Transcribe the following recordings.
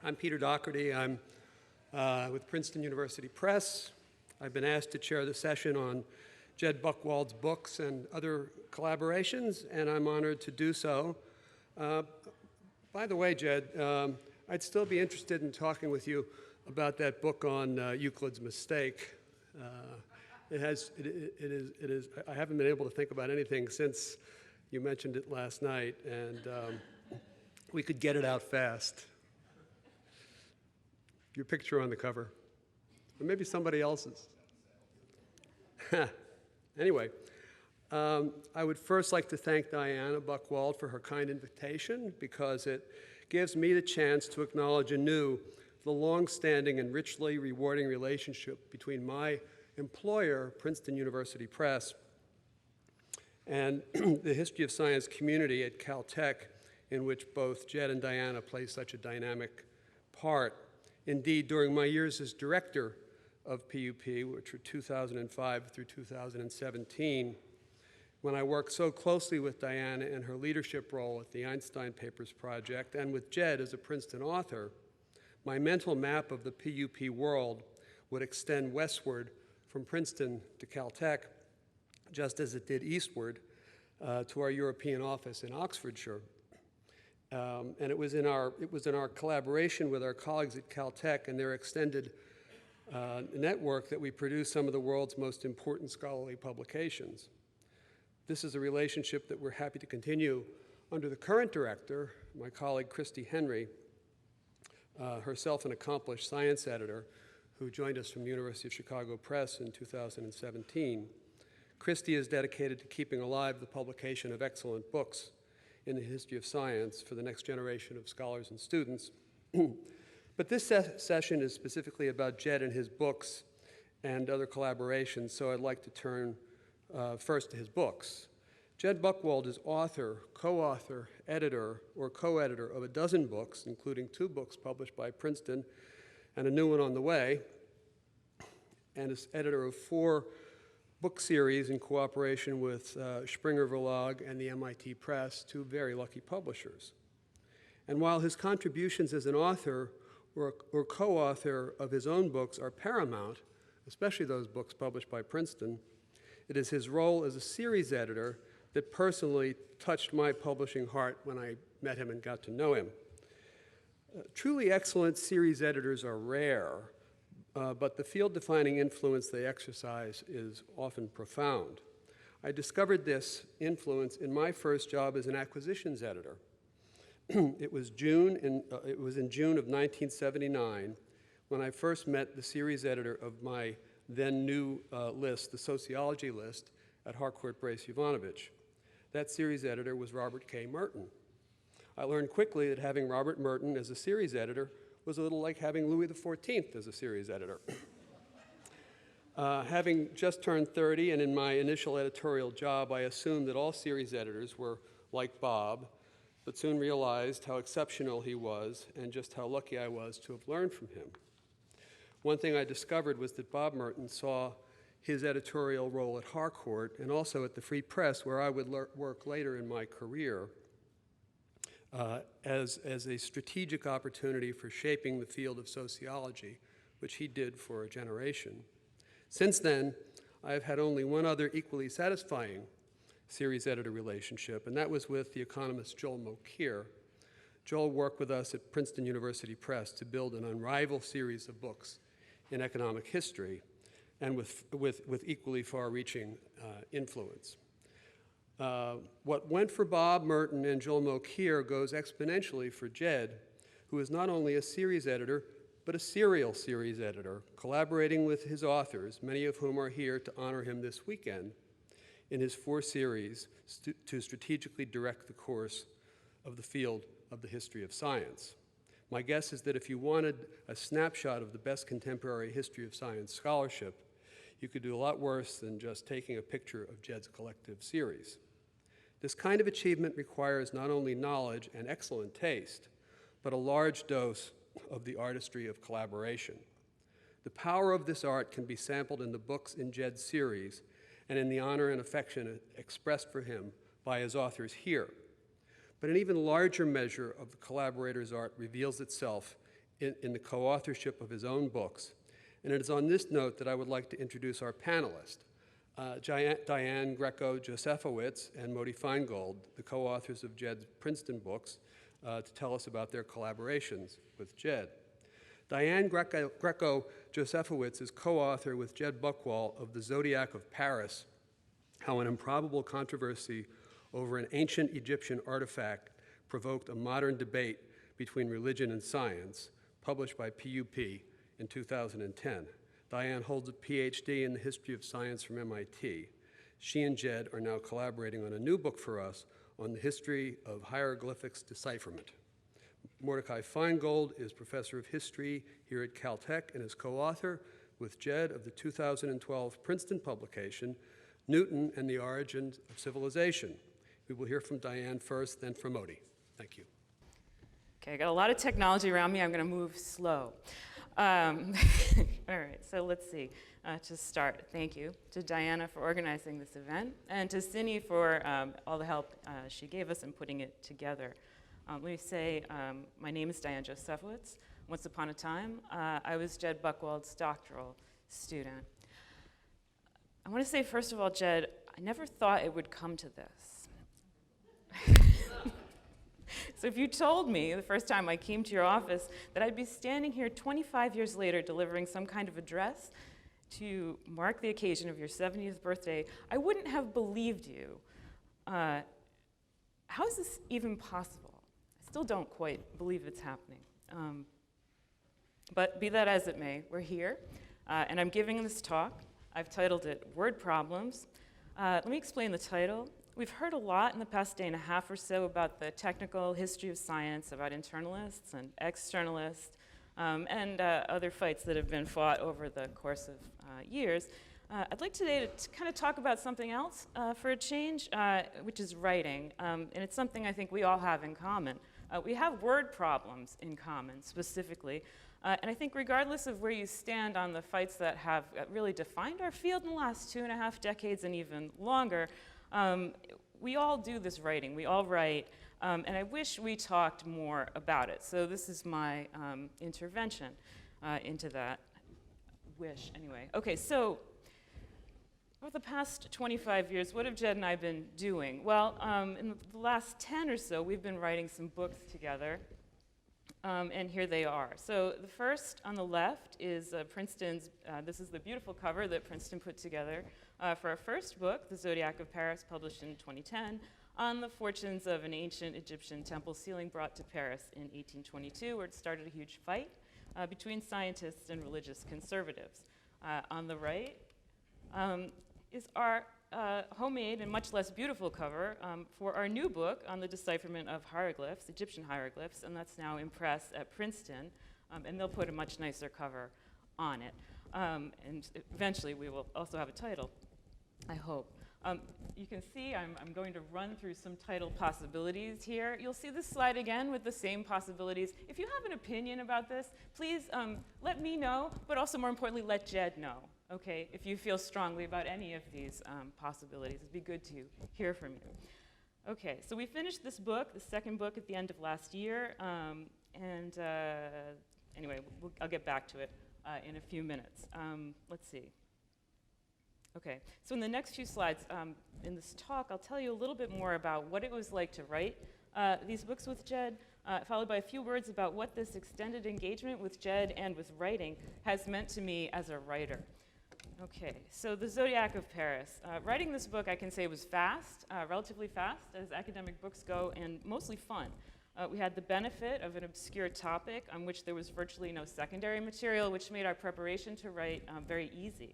I'm Peter Doherty. I'm with Princeton University Press. I've been asked to chair the session on Jed Buchwald's books and other collaborations, and I'm honored to do so. By the way, Jed, I'd still be interested in talking with you about that book on Euclid's mistake. I haven't been able to think about anything since you mentioned it last night, and we could get it out fast. Your picture on the cover, or maybe somebody else's. Anyway, I would first like to thank Diana Buchwald for her kind invitation, because it gives me the chance to acknowledge anew the long-standing and richly rewarding relationship between my employer, Princeton University Press, and the history of science community at Caltech, in which both Jed and Diana play such a dynamic part. Indeed, during my years as director of PUP, which were 2005 through 2017, when I worked so closely with Diana in her leadership role at the Einstein Papers Project and with Jed as a Princeton author, my mental map of the PUP world would extend westward from Princeton to Caltech, just as it did eastward to our European office in Oxfordshire. And it was in our collaboration with our colleagues at Caltech and their extended network that we produced some of the world's most important scholarly publications. This is a relationship that we're happy to continue under the current director, my colleague Christy Henry, herself an accomplished science editor who joined us from the University of Chicago Press in 2017. Christy is dedicated to keeping alive the publication of excellent books in the history of science for the next generation of scholars and students. But this session is specifically about Jed and his books and other collaborations, so I'd like to turn first to his books. Jed Buchwald is author, co-author, editor, or co-editor of a dozen books, including 2 books published by Princeton and a new one on the way, and is editor of 4 book series in cooperation with Springer Verlag and the MIT Press, 2 very lucky publishers. And while his contributions as an author or co-author of his own books are paramount, especially those books published by Princeton, it is his role as a series editor that personally touched my publishing heart when I met him and got to know him. Truly excellent series editors are rare, but the field-defining influence they exercise is often profound. I discovered this influence in my first job as an acquisitions editor. It was in June of 1979 when I first met the series editor of my then new list, the sociology list, at Harcourt Brace Yovanovitch. That series editor was Robert K. Merton. I learned quickly that having Robert Merton as a series editor was a little like having Louis XIV as a series editor. Having just turned 30 and in my initial editorial job, I assumed that all series editors were like Bob, but soon realized how exceptional he was and just how lucky I was to have learned from him. One thing I discovered was that Bob Merton saw his editorial role at Harcourt and also at the Free Press, where I would work later in my career, as a strategic opportunity for shaping the field of sociology, which he did for a generation. Since then, I've had only one other equally satisfying series editor relationship, and that was with the economist Joel Mokyr. Joel worked with us at Princeton University Press to build an unrivaled series of books in economic history, and with equally far-reaching influence. What went for Bob Merton and Joel Mokyr goes exponentially for Jed, who is not only a series editor, but a serial series editor, collaborating with his authors, many of whom are here to honor him this weekend, in his 4 series to strategically direct the course of the field of the history of science. My guess is that if you wanted a snapshot of the best contemporary history of science scholarship, you could do a lot worse than just taking a picture of Jed's collective series. This kind of achievement requires not only knowledge and excellent taste, but a large dose of the artistry of collaboration. The power of this art can be sampled in the books in Jed's series and in the honor and affection expressed for him by his authors here. But an even larger measure of the collaborator's art reveals itself in the co-authorship of his own books. And it is on this note that I would like to introduce our panelists, Diane Greco-Josefowicz and Moti Feingold, the co-authors of Jed's Princeton books, to tell us about their collaborations with Jed. Diane Greco-Josefowicz is co-author with Jed Buchwald of The Zodiac of Paris, How an Improbable Controversy over an Ancient Egyptian Artifact Provoked a Modern Debate Between Religion and Science, published by PUP in 2010. Diane holds a PhD in the history of science from MIT. She and Jed are now collaborating on a new book for us on the history of hieroglyphics decipherment. Mordecai Feingold is professor of history here at Caltech and is co-author with Jed of the 2012 Princeton publication, Newton and the Origins of Civilization. We will hear from Diane first, then from Moti. Thank you. Okay, I got a lot of technology around me. I'm going to move slow. All right, so let's see. To start, thank you to Diana for organizing this event, and to Cindy for all the help she gave us in putting it together. Let me say, my name is Diane Josefowicz. Once upon a time, I was Jed Buchwald's doctoral student. I want to say, first of all, Jed, I never thought it would come to this. So if you told me the first time I came to your office that I'd be standing here 25 years later delivering some kind of address to mark the occasion of your 70th birthday, I wouldn't have believed you. How is this even possible? I still don't quite believe it's happening. But be that as it may, we're here, and I'm giving this talk. I've titled it Word Problems. Let me explain the title. We've heard a lot in the past day and a half or so about the technical history of science, about internalists and externalists, and other fights that have been fought over the course of years. I'd like today to kind of talk about something else for a change, which is writing, and it's something I think we all have in common. We have word problems in common, specifically, and I think regardless of where you stand on the fights that have really defined our field in the last 2.5 decades and even longer, we all do this writing. We all write, and I wish we talked more about it. So this is my intervention into that wish, anyway. Okay, so over the past 25 years, what have Jed and I been doing? Well, in the last 10 or so, we've been writing some books together, and here they are. So the first on the left is Princeton's, this is the beautiful cover that Princeton put together for our first book, The Zodiac of Paris, published in 2010, on the fortunes of an ancient Egyptian temple ceiling brought to Paris in 1822, where it started a huge fight between scientists and religious conservatives. On the right is our homemade and much less beautiful cover for our new book on the decipherment of hieroglyphs, Egyptian hieroglyphs, and that's now in press at Princeton, and they'll put a much nicer cover on it. And eventually we will also have a title, I hope. You can see I'm going to run through some title possibilities here. You'll see this slide again with the same possibilities. If you have an opinion about this, please let me know, but also more importantly, let Jed know, okay, if you feel strongly about any of these possibilities. It'd be good to hear from you. Okay, so we finished this book, the second book, at the end of last year, anyway, I'll get back to it in a few minutes. Let's see. Okay, so in the next few slides in this talk, I'll tell you a little bit more about what it was like to write these books with Jed, followed by a few words about what this extended engagement with Jed and with writing has meant to me as a writer. Okay, so The Zodiac of Paris. Writing this book, I can say, was fast, relatively fast, as academic books go, and mostly fun. We had the benefit of an obscure topic on which there was virtually no secondary material, which made our preparation to write very easy.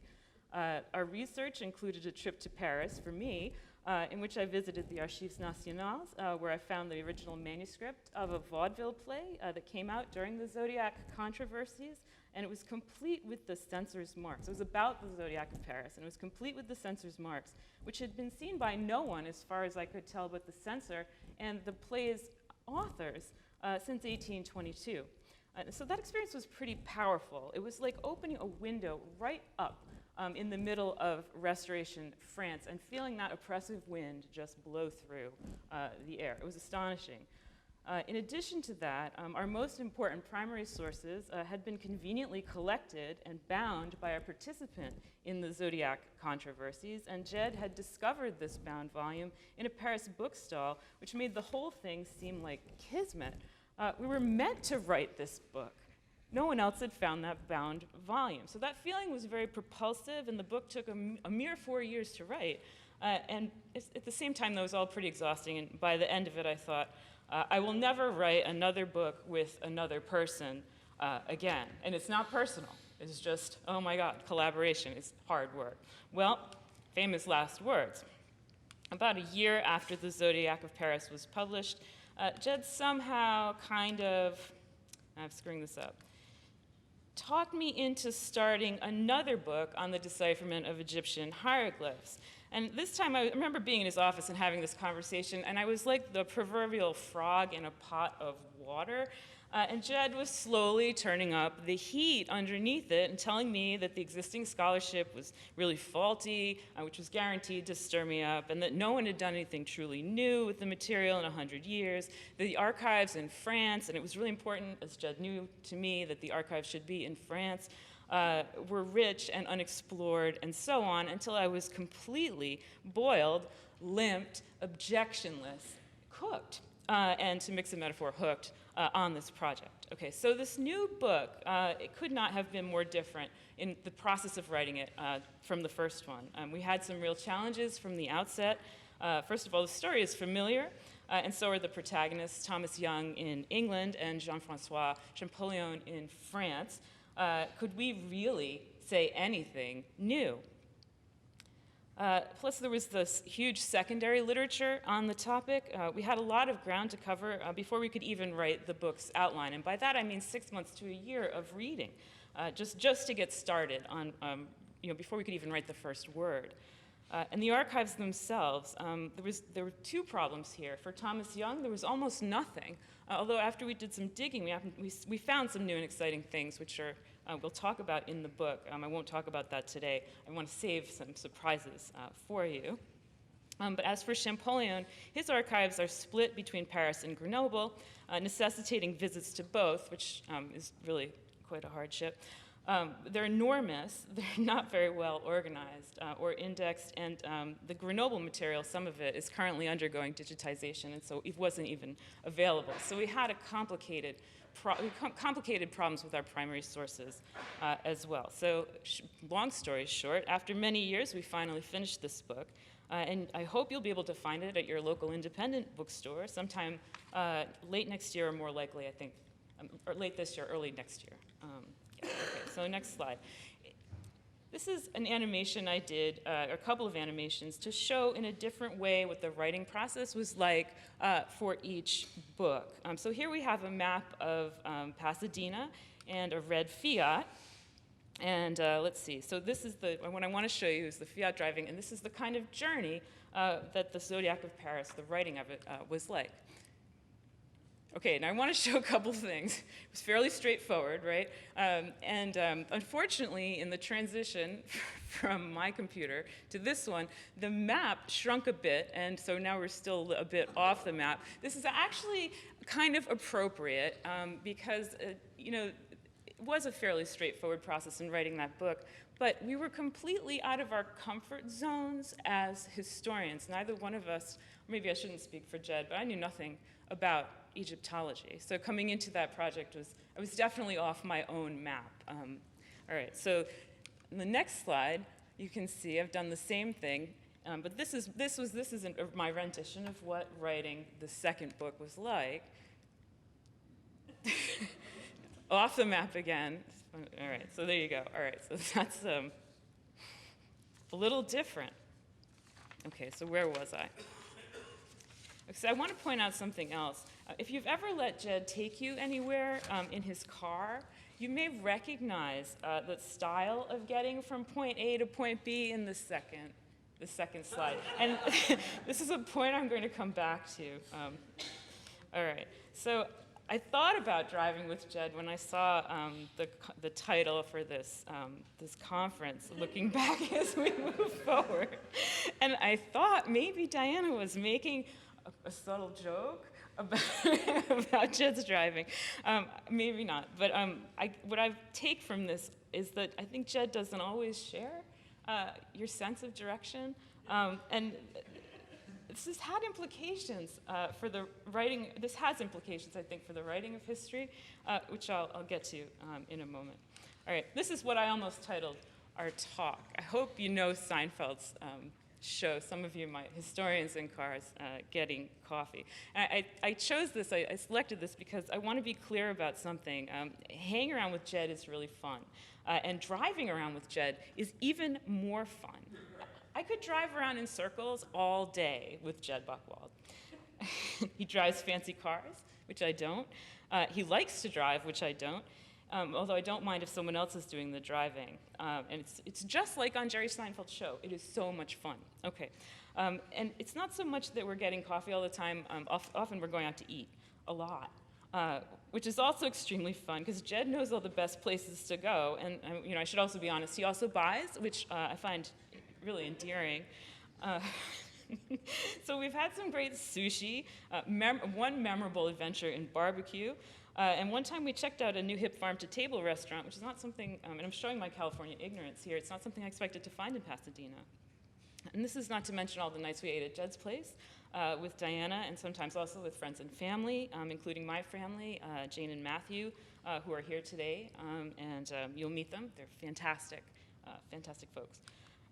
Our research included a trip to Paris for me, in which I visited the Archives Nationales, where I found the original manuscript of a vaudeville play that came out during the Zodiac controversies, and it was complete with the censor's marks. It was about the Zodiac of Paris, and it was complete with the censor's marks, which had been seen by no one, as far as I could tell, but the censor and the play's authors since 1822. So that experience was pretty powerful. It was like opening a window right up in the middle of Restoration France and feeling that oppressive wind just blow through the air. It was astonishing. In addition to that, our most important primary sources had been conveniently collected and bound by a participant in the Zodiac controversies, and Jed had discovered this bound volume in a Paris bookstall, which made the whole thing seem like kismet. We were meant to write this book. No one else had found that bound volume. So that feeling was very propulsive, and the book took a mere 4 years to write. And at the same time, that was all pretty exhausting, and by the end of it, I thought, I will never write another book with another person again. And it's not personal. It's just, oh my God, collaboration is hard work. Well, famous last words. About a year after the Zodiac of Paris was published, Jed somehow I'm screwing this up, talked me into starting another book on the decipherment of Egyptian hieroglyphs. And this time I remember being in his office and having this conversation, and I was like the proverbial frog in a pot of water. And Jed was slowly turning up the heat underneath it and telling me that the existing scholarship was really faulty, which was guaranteed to stir me up, and that no one had done anything truly new with the material in 100 years. The archives in France, and it was really important, as Jed knew to me, that the archives should be in France, were rich and unexplored, and so on, until I was completely boiled, limped, objectionless, cooked, and to mix a metaphor, hooked, on this project. Okay, so this new book, it could not have been more different in the process of writing it from the first one. We had some real challenges from the outset. First of all, the story is familiar, and so are the protagonists, Thomas Young in England and Jean-François Champollion in France. Could we really say anything new? Plus, there was this huge secondary literature on the topic. We had a lot of ground to cover before we could even write the book's outline. And by that, I mean 6 months to a year of reading, just to get started on, before we could even write the first word. And the archives themselves, there were two problems here. For Thomas Young, there was almost nothing. Although after we did some digging, we found some new and exciting things, which we'll talk about in the book. I won't talk about that today. I want to save some surprises for you. But as for Champollion, his archives are split between Paris and Grenoble, necessitating visits to both, which is really quite a hardship. They're enormous, they're not very well organized or indexed, and the Grenoble material, some of it, is currently undergoing digitization, and so it wasn't even available. So we had a complicated problems with our primary sources as well. So long story short, after many years, we finally finished this book, and I hope you'll be able to find it at your local independent bookstore sometime late next year, or more likely, I think, or late this year, early next year. Okay, so next slide. This is an animation I did, a couple of animations, to show in a different way what the writing process was like for each book. So here we have a map of Pasadena and a red Fiat. And let's see, so this is what I want to show you is the Fiat driving, and this is the kind of journey that the Zodiac of Paris, the writing of it, was like. Okay, now I want to show a couple things. It was fairly straightforward, right? Unfortunately, in the transition from my computer to this one, the map shrunk a bit, and so now we're still a bit off the map. This is actually kind of appropriate because, it was a fairly straightforward process in writing that book, but we were completely out of our comfort zones as historians. Neither one of us, maybe I shouldn't speak for Jed, but I knew nothing about Egyptology. So coming into that project I was definitely off my own map. All right, so in the next slide, you can see I've done the same thing, but this is my rendition of what writing the second book was like. Off the map again. All right, so there you go. All right, so that's a little different. Okay, so where was I? So I want to point out something else. If you've ever let Jed take you anywhere in his car, you may recognize the style of getting from point A to point B in the second slide. And this is a point I'm going to come back to. All right, so I thought about driving with Jed when I saw the title for this conference, looking back as we move forward. And I thought maybe Diana was making a subtle joke about, about Jed's driving. Maybe not, but what I take from this is that I think Jed doesn't always share your sense of direction, and this has had implications for the writing. This has implications, I think, for the writing of history, which I'll get to in a moment. All right, this is what I almost titled our talk. I hope you know Seinfelds Show. Some of you might, historians in cars getting coffee. And I chose this, I selected this because I want to be clear about something. Hanging around with Jed is really fun. And driving around with Jed is even more fun. I could drive around in circles all day with Jed Buchwald. He drives fancy cars, which I don't. He likes to drive, which I don't. Although I don't mind if someone else is doing the driving. And it's just like on Jerry Seinfeld's show. It is so much fun. Okay. And it's not so much that we're getting coffee all the time. Often we're going out to eat a lot, which is also extremely fun because Jed knows all the best places to go. And I should also be honest, he also buys, which I find really endearing. So we've had some great sushi, one memorable adventure in barbecue, and one time we checked out a new hip farm-to-table restaurant, which is not something, and I'm showing my California ignorance here, it's not something I expected to find in Pasadena. And this is not to mention all the nights we ate at Jed's place with Diana, and sometimes also with friends and family, including my family, Jane and Matthew, who are here today, and you'll meet them. They're fantastic, fantastic folks.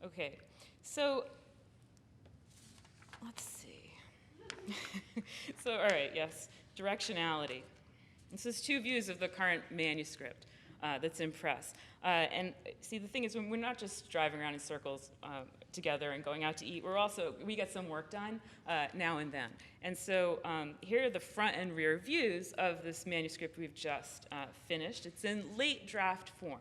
Okay, so let's see. So, all right, yes, directionality. This is two views of the current manuscript that's in press. And see, the thing is, when we're not just driving around in circles together and going out to eat, we get some work done now and then. And so here are the front and rear views of this manuscript we've just finished. It's in late draft form.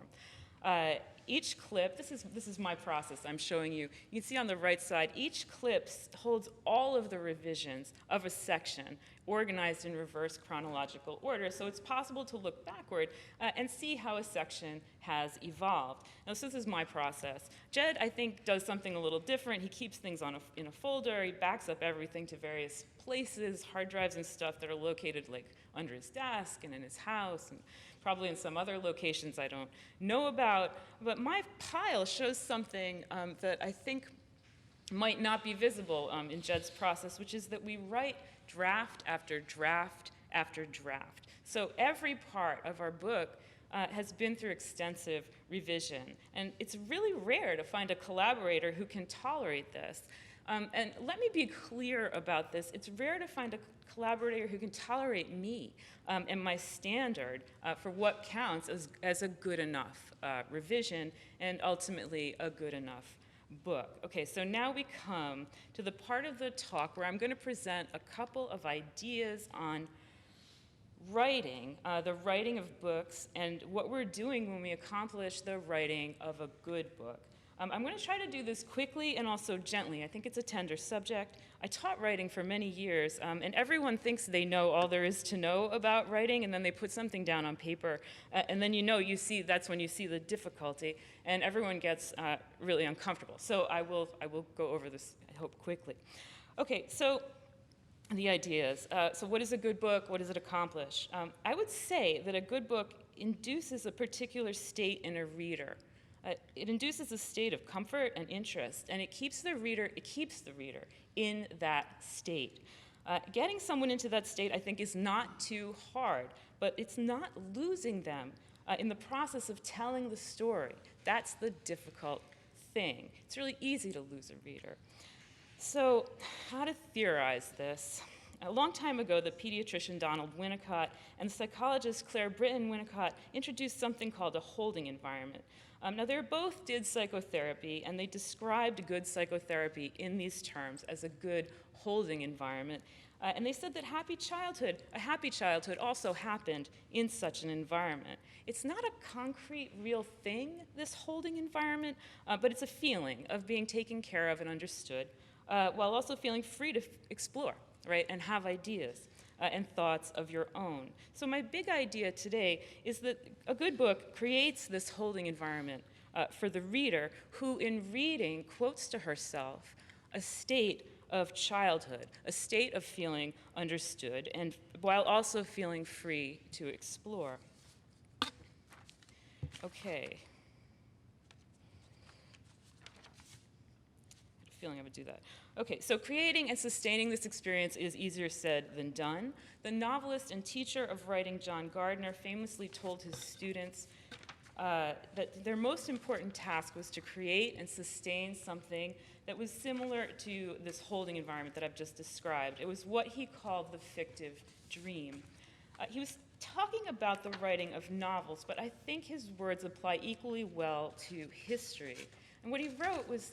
Each clip, this is my process I'm showing you. You can see on the right side, each clip holds all of the revisions of a section organized in reverse chronological order, so it's possible to look backward and see how a section has evolved. Now, so this is my process. Jed, I think, does something a little different. He keeps things in a folder. He backs up everything to various places, hard drives and stuff that are located like under his desk and in his house and probably in some other locations I don't know about. But my pile shows something that I think might not be visible in Jed's process, which is that we write draft after draft after draft. So every part of our book has been through extensive revision. And it's really rare to find a collaborator who can tolerate this. And let me be clear about this. It's rare to find a collaborator who can tolerate me and my standard for what counts as a good enough revision and ultimately a good enough book. Okay, so now we come to the part of the talk where I'm going to present a couple of ideas on writing, the writing of books, and what we're doing when we accomplish the writing of a good book. I'm going to try to do this quickly and also gently. I think it's a tender subject. I taught writing for many years, and everyone thinks they know all there is to know about writing, and then they put something down on paper, and then that's when you see the difficulty, and everyone gets really uncomfortable. So I will go over this, I hope, quickly. Okay, so the ideas. So what is a good book? What does it accomplish? I would say that a good book induces a particular state in a reader. It induces a state of comfort and interest, and it keeps the reader in that state. Getting someone into that state, I think, is not too hard, but it's not losing them in the process of telling the story. That's the difficult thing. It's really easy to lose a reader. So how to theorize this? A long time ago, the pediatrician Donald Winnicott and the psychologist Claire Britton Winnicott introduced something called a holding environment. Now, they both did psychotherapy, and they described good psychotherapy in these terms as a good holding environment. And they said that a happy childhood also happened in such an environment. It's not a concrete, real thing, this holding environment, but it's a feeling of being taken care of and understood, while also feeling free to explore, right, and have ideas and thoughts of your own. So my big idea today is that a good book creates this holding environment for the reader who, in reading, quotes to herself a state of childhood, a state of feeling understood, and while also feeling free to explore. Okay. I had a feeling I would do that. Okay, so creating and sustaining this experience is easier said than done. The novelist and teacher of writing John Gardner famously told his students that their most important task was to create and sustain something that was similar to this holding environment that I've just described. It was what he called the fictive dream. He was talking about the writing of novels, but I think his words apply equally well to history. And what he wrote was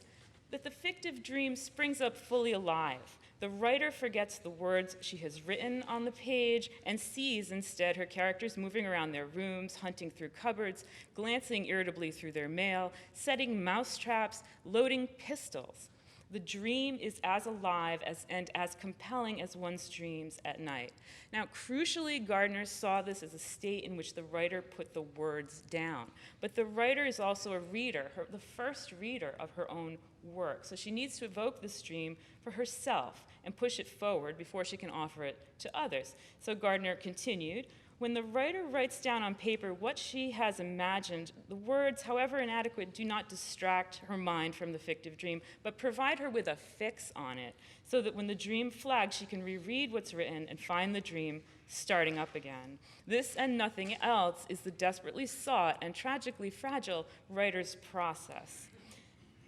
that the fictive dream springs up fully alive. The writer forgets the words she has written on the page and sees instead her characters moving around their rooms, hunting through cupboards, glancing irritably through their mail, setting mousetraps, loading pistols. The dream is as alive and as compelling as one's dreams at night. Now, crucially, Gardner saw this as a state in which the writer put the words down. But the writer is also a reader, the first reader of her own work. So she needs to evoke this dream for herself and push it forward before she can offer it to others. So Gardner continued, when the writer writes down on paper what she has imagined, the words, however inadequate, do not distract her mind from the fictive dream, but provide her with a fix on it, so that when the dream flags, she can reread what's written and find the dream starting up again. This and nothing else is the desperately sought and tragically fragile writer's process,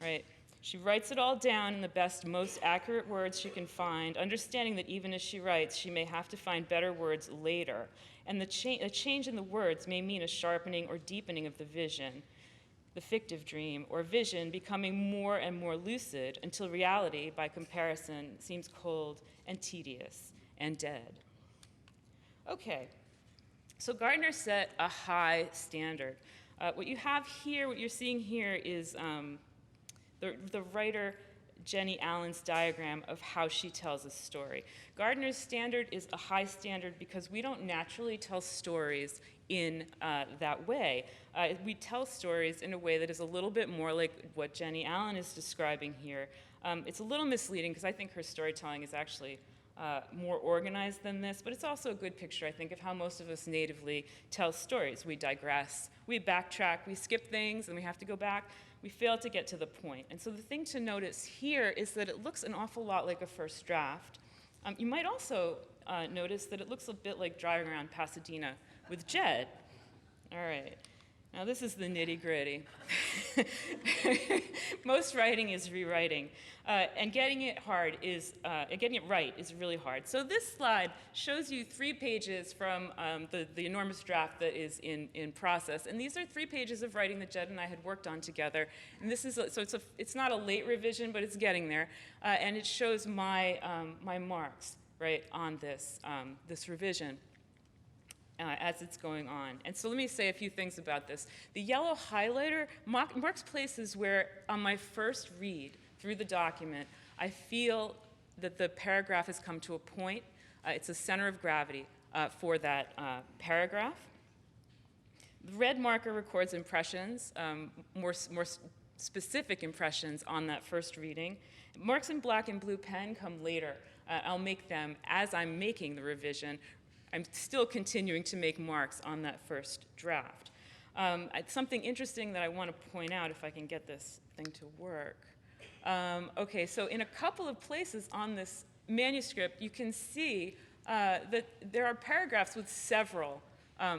right? She writes it all down in the best, most accurate words she can find, understanding that even as she writes, she may have to find better words later. And a change in the words may mean a sharpening or deepening of the vision, the fictive dream, or vision becoming more and more lucid until reality, by comparison, seems cold and tedious and dead. Okay, so Gardner set a high standard. What you have here, what you're seeing here is the writer Jenny Allen's diagram of how she tells a story. Gardner's standard is a high standard because we don't naturally tell stories in that way. We tell stories in a way that is a little bit more like what Jenny Allen is describing here. It's a little misleading because I think her storytelling is actually more organized than this, but it's also a good picture, I think, of how most of us natively tell stories. We digress, we backtrack, we skip things, and we have to go back. We fail to get to the point. And so the thing to notice here is that it looks an awful lot like a first draft. You might also notice that it looks a bit like driving around Pasadena with Jed. All right. Now this is the nitty-gritty. Most writing is rewriting, and getting it right is really hard. So this slide shows you 3 pages from the enormous draft that is in process, and these are 3 pages of writing that Jed and I had worked on together. And this is it's not a late revision, but it's getting there, and it shows my my marks right on this revision. As it's going on. And so let me say a few things about this. The yellow highlighter marks places where, on my first read through the document, I feel that the paragraph has come to a point. It's a center of gravity for that paragraph. The red marker records impressions, more specific impressions on that first reading. Marks in black and blue pen come later. I'll make them as I'm making the revision. I'm still continuing to make marks on that first draft. Something interesting that I want to point out, if I can get this thing to work. Okay, so in a couple of places on this manuscript, you can see that there are paragraphs with several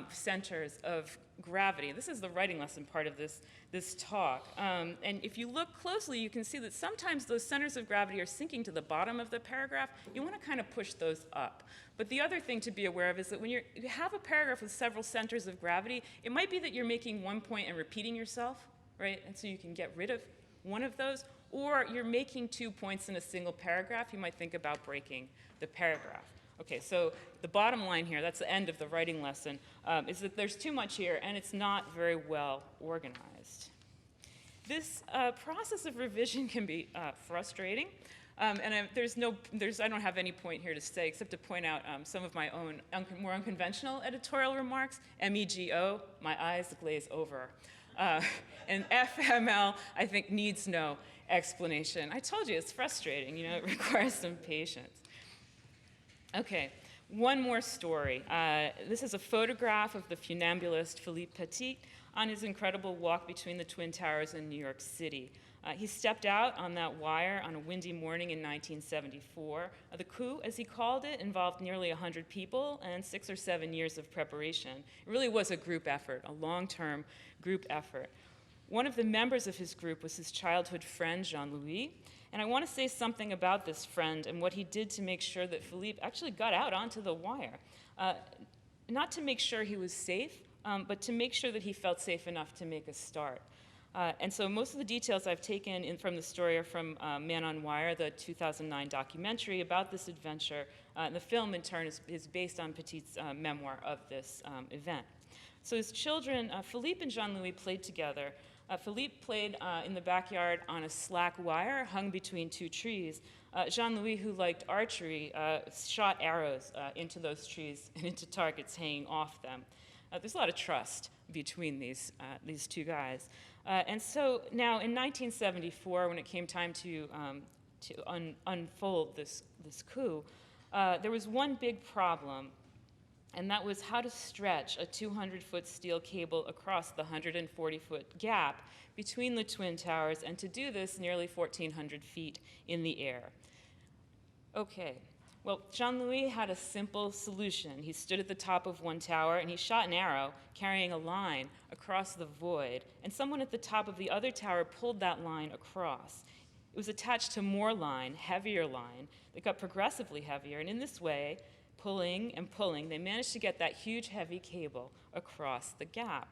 centers of gravity. This is the writing lesson part of this talk. And if you look closely, you can see that sometimes those centers of gravity are sinking to the bottom of the paragraph. You want to kind of push those up. But the other thing to be aware of is that when you have a paragraph with several centers of gravity, it might be that you're making one point and repeating yourself, right? And so you can get rid of one of those. Or you're making 2 points in a single paragraph. You might think about breaking the paragraph. Okay, so the bottom line here, that's the end of the writing lesson, is that there's too much here and it's not very well organized. This process of revision can be frustrating, and I don't have any point here to say except to point out some of my own more unconventional editorial remarks. MEGO, my eyes glaze over. And FML, I think, needs no explanation. I told you, it's frustrating, it requires some patience. Okay, one more story. This is a photograph of the funambulist Philippe Petit on his incredible walk between the Twin Towers in New York City. He stepped out on that wire on a windy morning in 1974. The coup, as he called it, involved nearly 100 people and 6 or 7 years of preparation. It really was a group effort, a long-term group effort. One of the members of his group was his childhood friend, Jean-Louis, and I want to say something about this friend and what he did to make sure that Philippe actually got out onto the wire. Not to make sure he was safe, but to make sure that he felt safe enough to make a start. And so most of the details I've taken from the story are from Man on Wire, the 2009 documentary about this adventure. And the film, in turn, is based on Petit's memoir of this event. So his children, Philippe and Jean-Louis, played together. Philippe played in the backyard on a slack wire hung between 2 trees. Jean-Louis, who liked archery, shot arrows into those trees and into targets hanging off them. There's a lot of trust between these 2 guys. And so now in 1974, when it came time to unfold this coup, there was one big problem, and that was how to stretch a 200-foot steel cable across the 140-foot gap between the Twin Towers, and to do this nearly 1,400 feet in the air. Okay. Well, Jean-Louis had a simple solution. He stood at the top of one tower and he shot an arrow carrying a line across the void, and someone at the top of the other tower pulled that line across. It was attached to more line, heavier line, that got progressively heavier, and in this way, pulling and pulling, they managed to get that huge, heavy cable across the gap.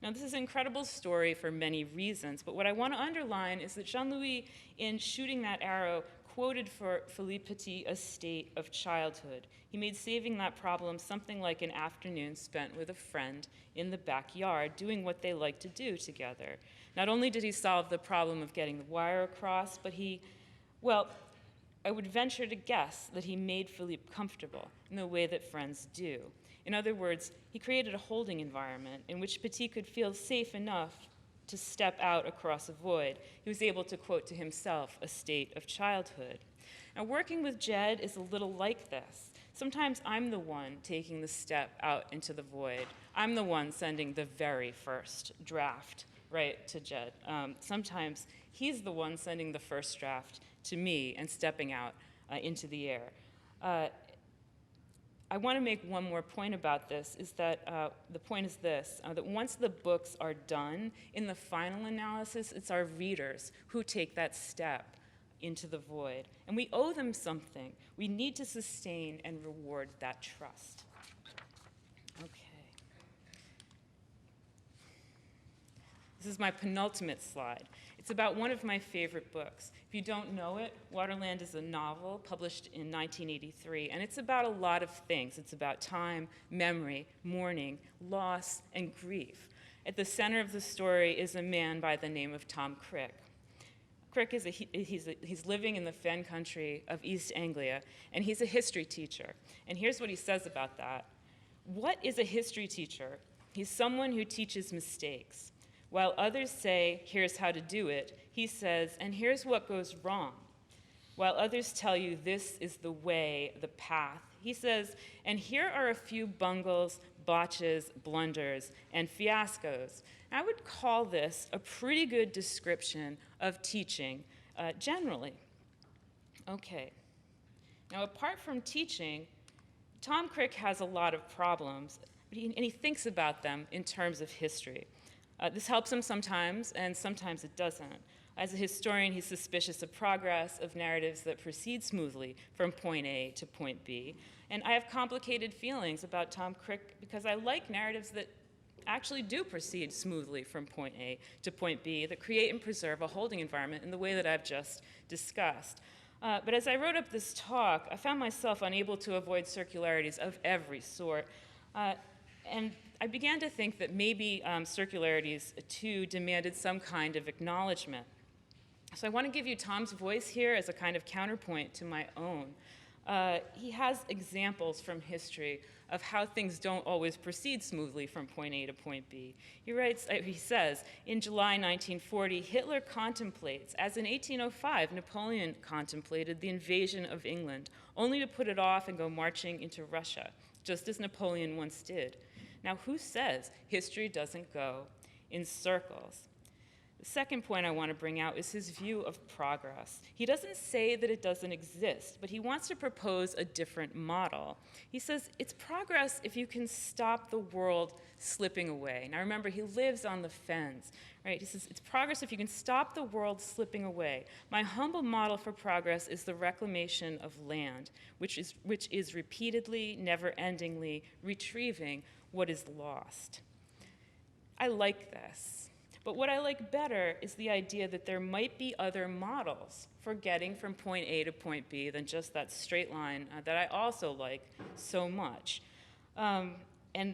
Now, this is an incredible story for many reasons, but what I want to underline is that Jean-Louis, in shooting that arrow, quoted for Philippe Petit a state of childhood. He made saving that problem something like an afternoon spent with a friend in the backyard doing what they like to do together. Not only did he solve the problem of getting the wire across, but I would venture to guess that he made Philippe comfortable in the way that friends do. In other words, he created a holding environment in which Petit could feel safe enough to step out across a void. He was able to quote to himself a state of childhood. Now, working with Jed is a little like this. Sometimes I'm the one taking the step out into the void. I'm the one sending the very first draft right to Jed. Sometimes he's the one sending the first draft to me and stepping out into the air. I want to make one more point about this, is that the point is this, that once the books are done, in the final analysis, it's our readers who take that step into the void. And we owe them something. We need to sustain and reward that trust. Okay. This is my penultimate slide. It's about one of my favorite books. If you don't know it, Waterland is a novel published in 1983, and it's about a lot of things. It's about time, memory, mourning, loss, and grief. At the center of the story is a man by the name of Tom Crick. Crick he's living in the fen country of East Anglia, and he's a history teacher. And here's what he says about that. What is a history teacher? He's someone who teaches mistakes. While others say, here's how to do it, he says, and here's what goes wrong. While others tell you this is the way, the path, he says, and here are a few bungles, botches, blunders, and fiascos. I would call this a pretty good description of teaching generally. Okay. Now, apart from teaching, Tom Crick has a lot of problems, and he thinks about them in terms of history. This helps him sometimes, and sometimes it doesn't. As a historian, he's suspicious of progress, of narratives that proceed smoothly from point A to point B. And I have complicated feelings about Tom Crick because I like narratives that actually do proceed smoothly from point A to point B, that create and preserve a holding environment in the way that I've just discussed. But as I wrote up this talk, I found myself unable to avoid circularities of every sort. And I began to think that maybe circularities, too, demanded some kind of acknowledgement. So I want to give you Tom's voice here as a kind of counterpoint to my own. he has examples from history of how things don't always proceed smoothly from point A to point B. He says, in July 1940, Hitler contemplates, as in 1805, Napoleon contemplated the invasion of England, only to put it off and go marching into Russia, just as Napoleon once did. Now, who says history doesn't go in circles? The second point I want to bring out is his view of progress. He doesn't say that it doesn't exist, but he wants to propose a different model. He says it's progress if you can stop the world slipping away. Now remember, he lives on the fens, right? He says it's progress if you can stop the world slipping away. My humble model for progress is the reclamation of land, which is repeatedly, never-endingly retrieving what is lost. I like this. But what I like better is the idea that there might be other models for getting from point A to point B than just that straight line that I also like so much. And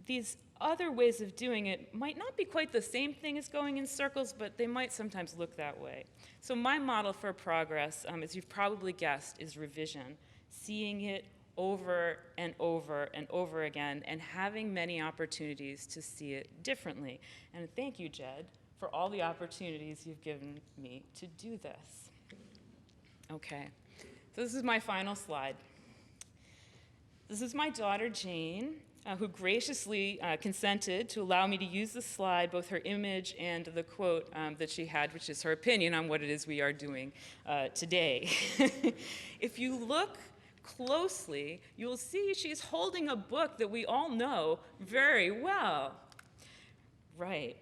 these other ways of doing it might not be quite the same thing as going in circles, but they might sometimes look that way. So my model for progress, as you've probably guessed, is revision, seeing it over and over and over again, and having many opportunities to see it differently. And thank you, Jed, for all the opportunities you've given me to do this. Okay, so this is my final slide. This is my daughter, Jane, who graciously consented to allow me to use the slide, both her image and the quote that she had, which is her opinion on what it is we are doing today. If you look closely, you'll see she's holding a book that we all know very well. Right.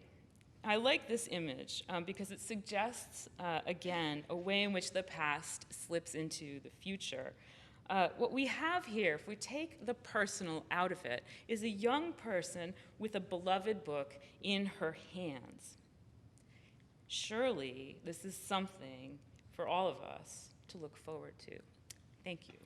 I like this image because it suggests, again, a way in which the past slips into the future. What we have here, if we take the personal out of it, is a young person with a beloved book in her hands. Surely, this is something for all of us to look forward to. Thank you.